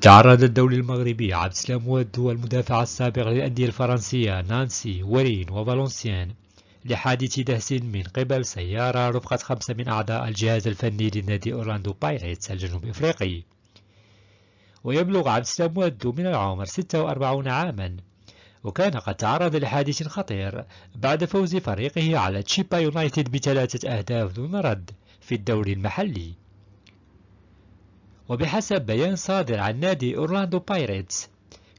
تعرض الدولي المغربي عبد السلام ودو المدافع السابق للأندية الفرنسية نانسي ورين وفالنسيان لحادث دهس من قبل سيارة رفقة 5 من أعضاء الجهاز الفني لنادي أورلاندو بايريتس الجنوب أفريقي. ويبلغ عبد السلام ودو من العمر 46 عاما، وكان قد تعرض لحادث خطير بعد فوز فريقه على تشيبا يونايتد ب3 أهداف دون رد في الدوري المحلي. وبحسب بيان صادر عن نادي أورلاندو بايريتس،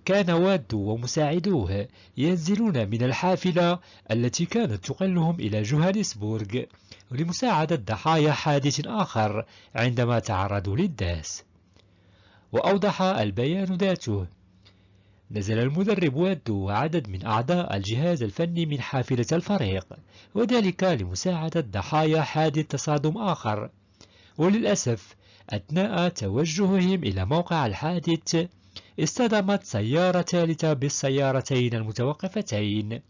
كان وادو ومساعدوه ينزلون من الحافلة التي كانت تقلهم إلى جوهانسبورغ لمساعدة ضحايا حادث آخر عندما تعرضوا للداس. وأوضح البيان ذاته: نزل المدرب وادو وعدد من أعضاء الجهاز الفني من حافلة الفريق، وذلك لمساعدة ضحايا حادث تصادم آخر. وللأسف أثناء توجههم إلى موقع الحادث اصطدمت سيارة ثالثة بالسيارتين المتوقفتين،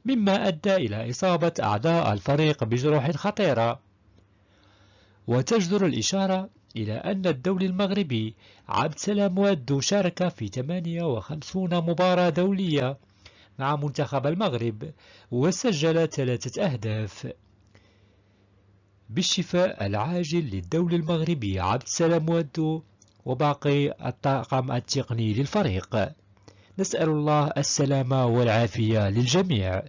مما أدى إلى إصابة أعضاء الفريق بجروح خطيرة. وتجدر الإشارة إلى أن الدولي المغربي عبد السلام وادو شارك في 58 مباراة دولية مع منتخب المغرب وسجل 3 أهداف. بالشفاء العاجل للدولي المغربي عبد السلام وادو وباقي الطاقم التقني للفريق. نسأل الله السلامة والعافية للجميع.